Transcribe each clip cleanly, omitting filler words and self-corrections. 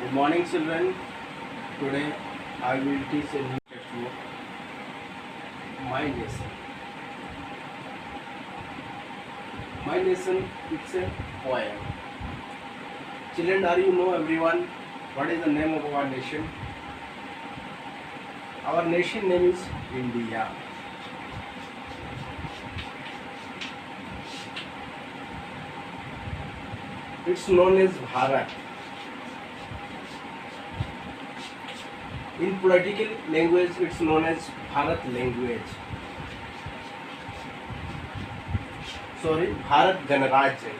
Good morning, children. Today I will teach a new textbook, My Nation. My Nation, it's a poem. Children, are you know everyone what is the name of our nation? Our nation name is India. It's known as Bharat. In political language, it's known as Bharat language. Sorry, Bharat Ganrajya.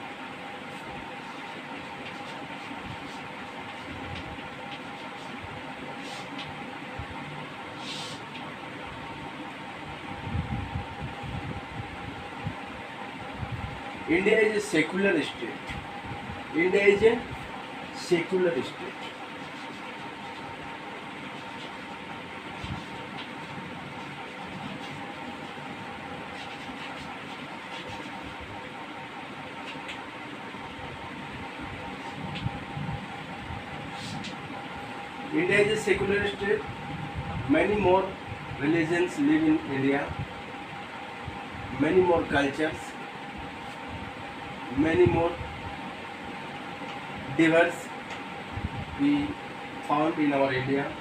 India is a secular state. India is a secular state. India is a secular state. Many more religions live in India. Many more cultures. Many more diverse we found in our India.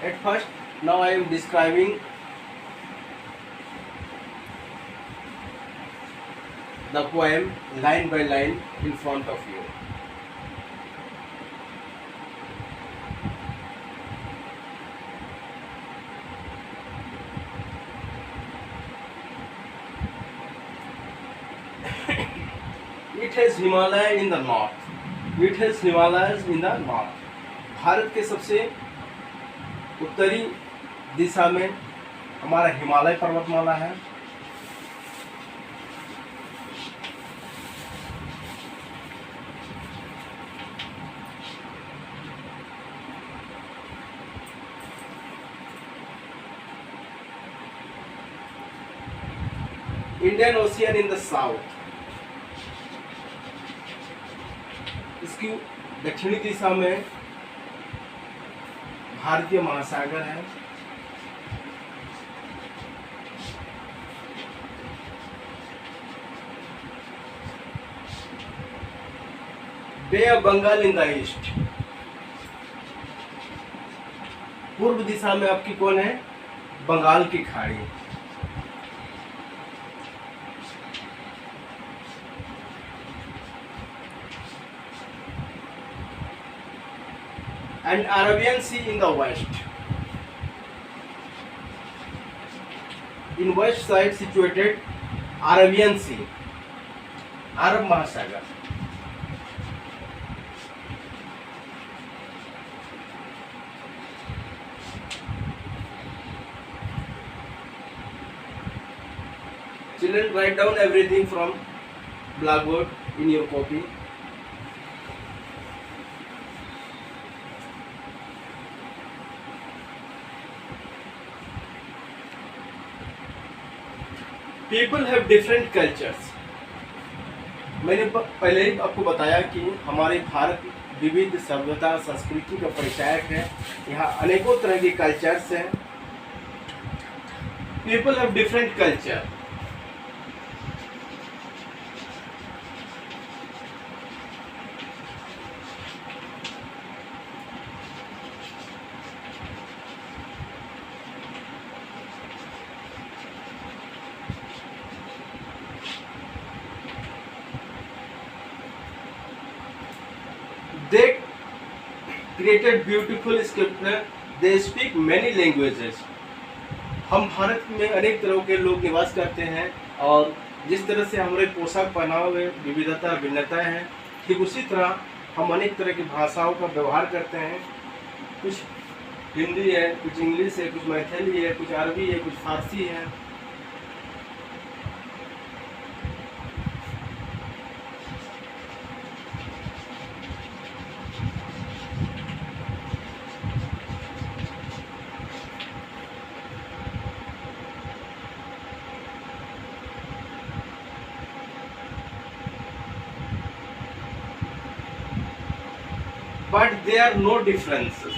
At first, now I am describing the poem line by line in front of you. It has Himalaya in the north. It has Himalayas in the north. Bharat के सबसे उत्तरी दिशा में हमारा हिमालय पर्वतमाला है. Indian Ocean in the south. इसकी दक्षिणी दिशा में भारतीय महासागर है. Bay of Bengal in the east. पूर्व दिशा में आपकी कौन है? बंगाल की खाड़ी. And Arabian Sea in the west. In west side situated Arabian Sea, Arab Mahasagar. Children, write down everything from blackboard in your copy. People have different cultures. मैंने पहले ही आपको बताया कि हमारे भारत विविध सभ्यता संस्कृति का परिचायक है. यहाँ अनेकों तरह के कल्चर्स हैं. People have different culture. They created beautiful sculpture. They speak many languages. हम भारत में अनेक तरह के लोग निवास करते हैं और जिस तरह से हमारे पोशाक पहनाव में विविधता भिन्नता है, ठीक उसी तरह हम अनेक तरह की भाषाओं का व्यवहार करते हैं. कुछ हिंदी है, कुछ इंग्लिश है, कुछ मैथिली है, कुछ अरबी है, कुछ फारसी है. But they are no differences.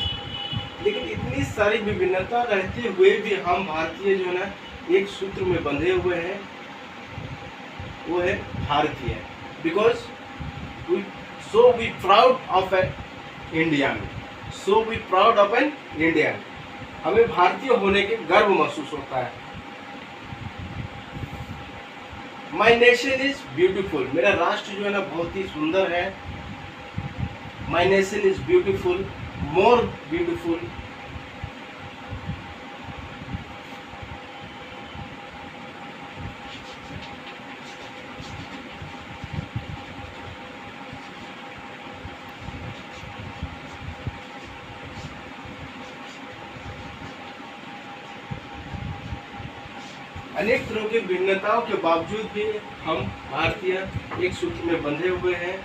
लेकिन इतनी सारी विभिन्नता रहते हुए भी हम भारतीय जो है ना एक सूत्र में बंधे हुए हैं, वो है भारतीय। Because we proud of an Indian, so we proud of an Indian. हमें भारतीय होने के गर्व महसूस होता है। माई नेशन इज ब्यूटिफुल, मेरा राष्ट्र जो है ना बहुत ही सुंदर है। My nation is beautiful, more beautiful. अनेक तरह की भिन्नताओं के बावजूद भी हम भारतीय एक सूत्र में बंधे हुए हैं।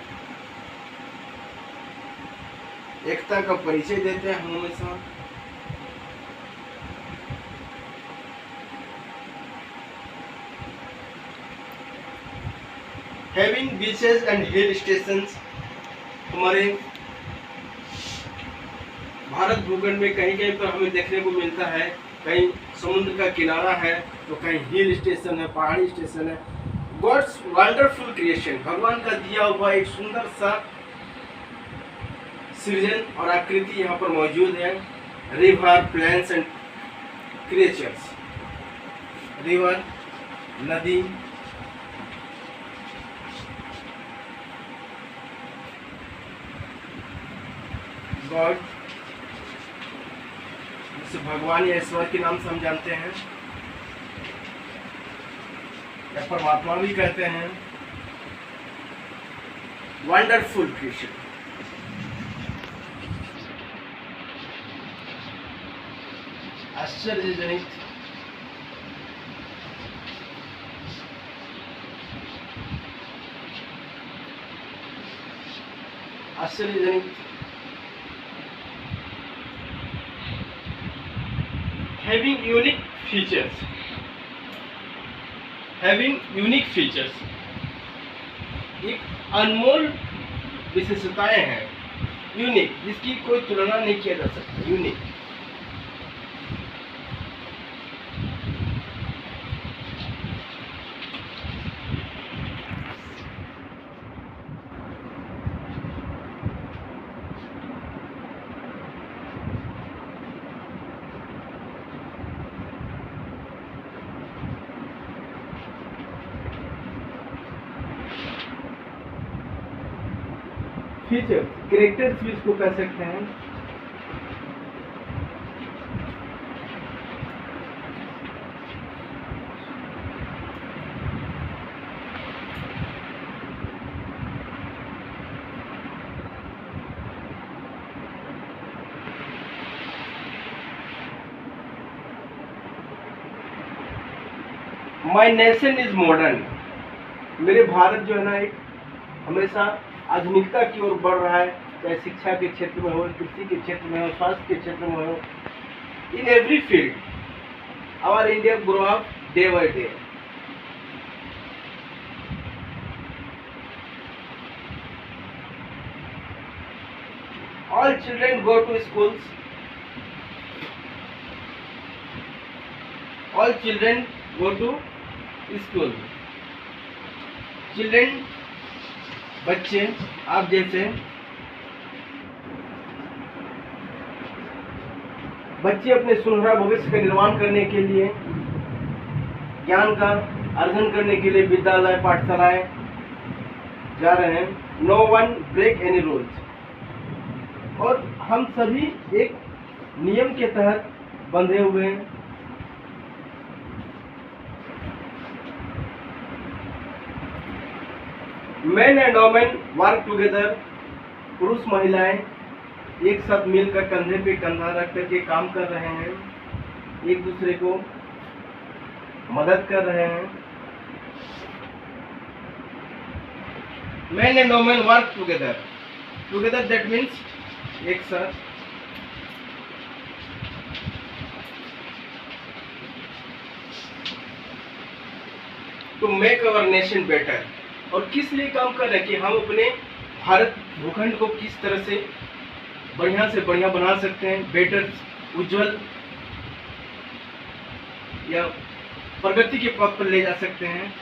एकता का परिचय देते हैं हम हमेशा। Having beaches and hill stations, हमारे भारत भूखंड में कहीं कहीं पर हमें देखने को मिलता है, कहीं समुद्र का किनारा है तो कहीं हिल स्टेशन है, पहाड़ी स्टेशन है। गॉड्स वंडरफुल क्रिएशन, भगवान का दिया हुआ एक सुंदर सा सृजन और आकृति यहाँ पर मौजूद है। River, plains and creatures, river, नदी, गॉड, जिसे भगवान या ईश्वर के नाम से हम जानते हैं, या परमात्मा भी कहते हैं। वंडरफुल क्रिएशन, आश्चर्यजनित, आश्चर्यजनित। Having unique features, having unique features, एक अनमोल विशेषताएं हैं। यूनिक, जिसकी कोई तुलना नहीं किया जा सकता। यूनिक, फीचर्स, कैरेक्टर्स भी इसको कह सकते हैं। माई नेशन इज मॉडर्न, मेरे भारत जो है ना एक हमेशा आधुनिकता की ओर बढ़ रहा है, चाहे शिक्षा के क्षेत्र में हो, कृषि के क्षेत्र में हो, स्वास्थ्य के क्षेत्र में हो। In every field our India grow up day by day. All children go to schools, all children go to school. Children, बच्चे, आप जैसे बच्चे अपने सुनहरा भविष्य का निर्माण करने के लिए, ज्ञान का अर्जन करने के लिए विद्यालय, पाठशालाएं जा रहे हैं। No one break any rules, और हम सभी एक नियम के तहत बंधे हुए हैं। Men and women work together, पुरुष महिलाएं एक साथ मिलकर कंधे पे कंधा रख करके काम कर रहे हैं, एक दूसरे को मदद कर रहे हैं। Men and women work together, together that means एक साथ। To make our nation better, और किस लिए काम कर रहे हैं कि हम अपने भारत भूखंड को किस तरह से बढ़िया से बढ़िया बना सकते हैं, बेटर, उज्जवल या प्रगति के पथ पर ले जा सकते हैं।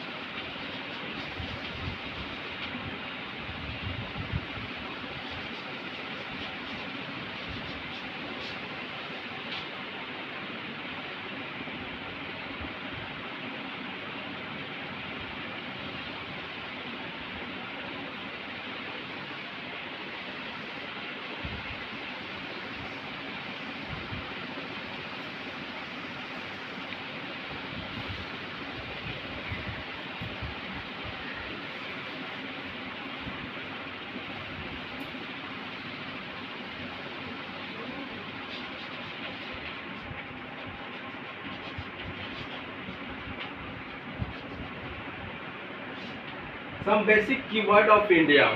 Some basic keyword of India.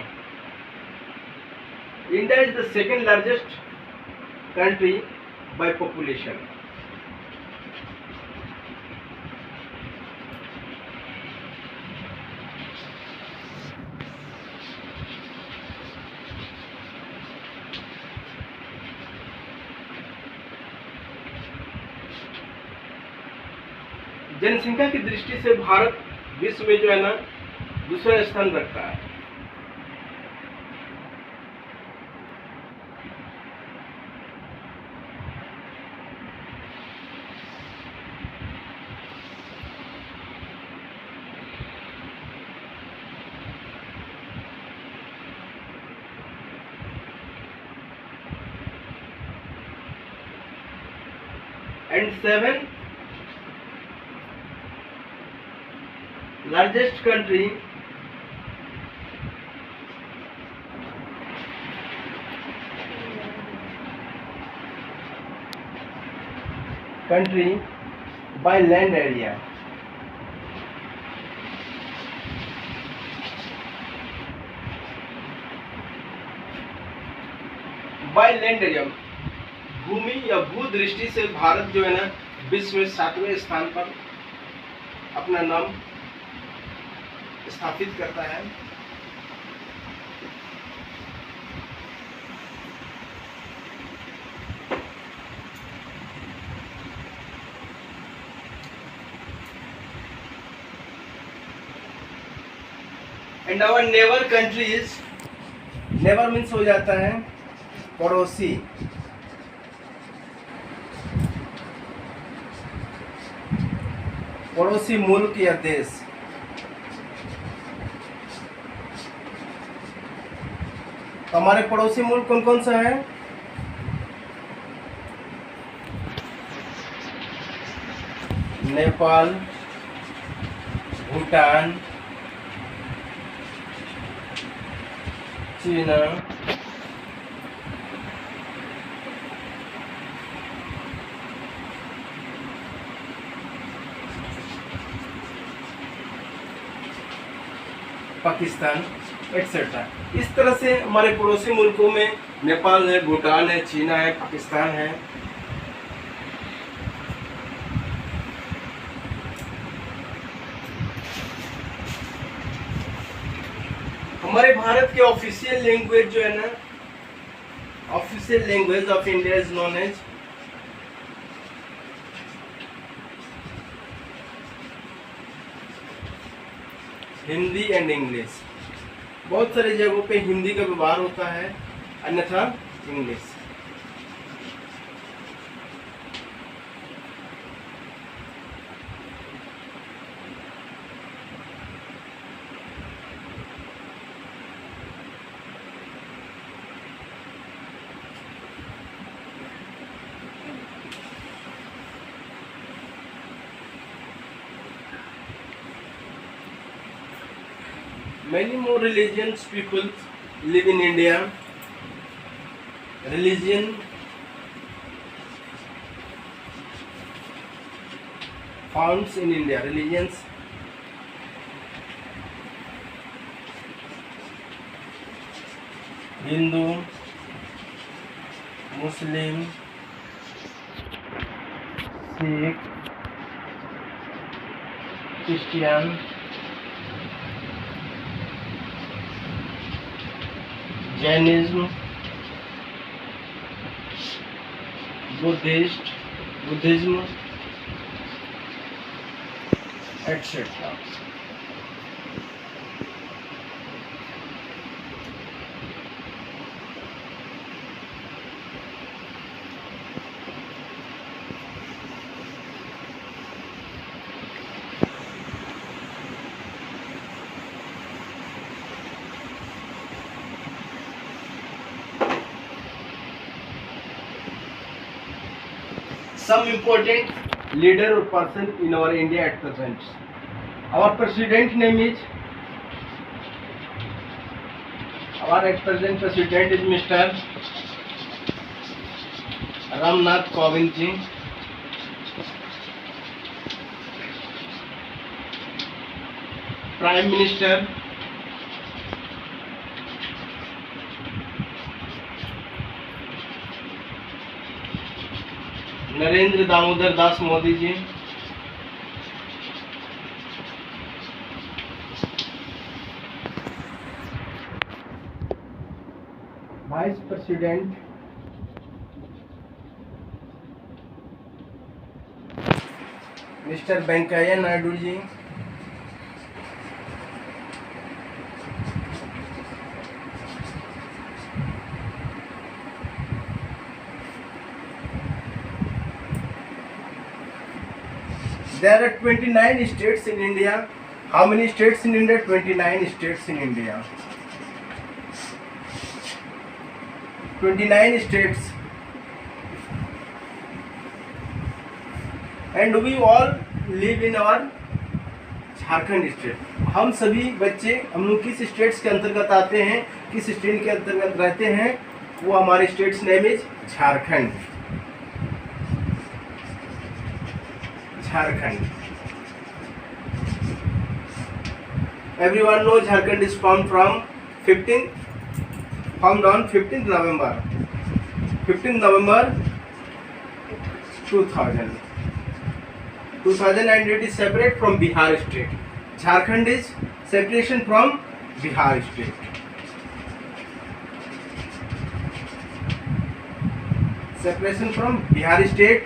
India is the second largest country by population. जनसंख्या की दृष्टि से भारत विश्व में जो है ना दूसरा स्थान रखता है। And 7 largest country by land area. By land area, भूमि या भू दृष्टि से भारत जो है ना विश्व में 7वें स्थान पर अपना नाम स्थापित करता है। And our neighbour countries, neighbour means हो जाता है पड़ोसी। पड़ोसी मुल्क या देश। हमारे पड़ोसी मुल्क कौन कौन सा है? नेपाल, भूटान, चीना, पाकिस्तान एक्सेट्रा। इस तरह से हमारे पड़ोसी मुल्कों में नेपाल है, भूटान है, चीना है, पाकिस्तान है। हमारे भारत के ऑफिशियल लैंग्वेज जो है ना, official language of India is known as Hindi and English. बहुत सारी जगहों पे हिंदी का व्यवहार होता है, अन्यथा English. Many more religions people live in India. Religion founds in India. Religions Hindu, Muslim, Sikh, Christian, Jainism, Buddhist, Buddhism, etc. Some important leader or person in our India at present. Our president name is, our at present president is Mr. Ramnath Kovind ji. Prime Minister Narendra Damodar Das Modi ji. Vice president mister Venkaiah Naidu ji. There are 29 states in India. How many states in India? 29 states in India. 29 states. And we all live in our Jharkhand state. हम सभी बच्चे हम लोग किस states के अंतर्गत आते हैं, किस स्टेट के अंतर्गत रहते हैं, वो हमारे states name is Jharkhand. Jharkhand. Everyone knows Jharkhand is formed on 15th November 2000 and it is separate from Bihar state. Jharkhand is separation from Bihar state. Separation from Bihar state.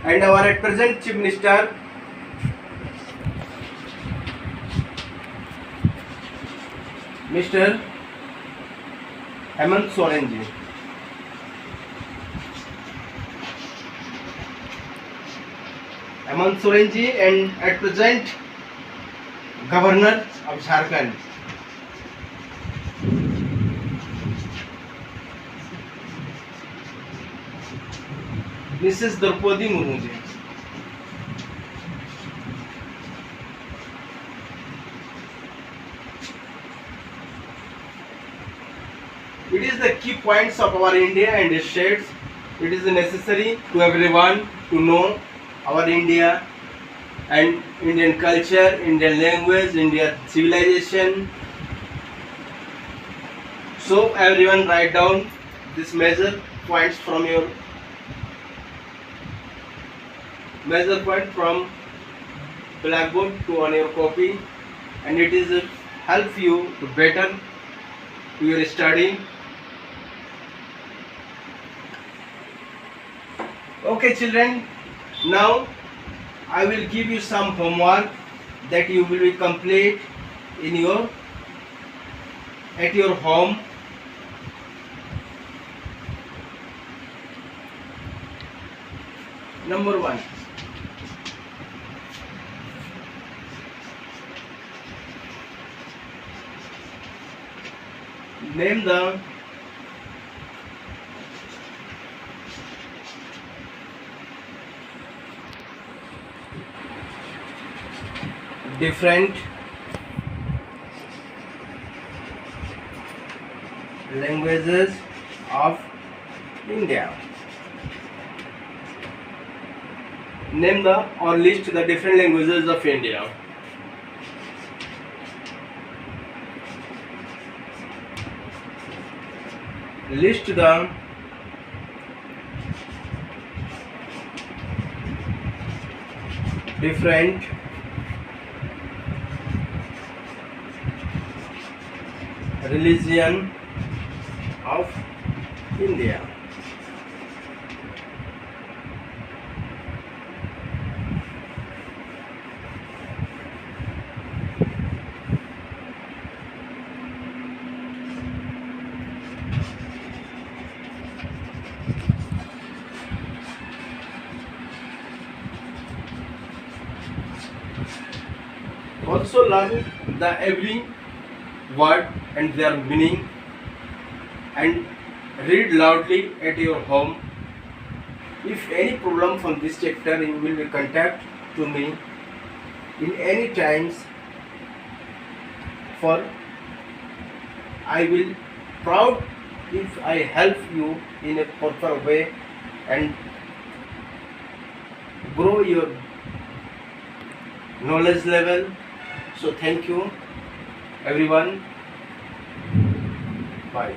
And our at present Chief Minister Mr. Hemant Soren ji. Hemant Soren ji and at present Governor of Jharkhand. Mrs. Draupadi Murmu ji. It is the key points of our India and its states. It is necessary to everyone to know our India and Indian culture, Indian language, Indian civilization. So everyone write down this major points from your measure point from blackboard to on your copy, and it is help you to better to your study. Okay children, now I will give you some homework that you will be complete in your at your home. Number 1. Name the different languages of India. Name the or list the different languages of India. List the different religion of India. Also learn the every word and their meaning, and read loudly at your home. If any problem from this chapter, you will contact to me in any times, for I will proud if I help you in a proper way and grow your knowledge level. So thank you everyone. Bye.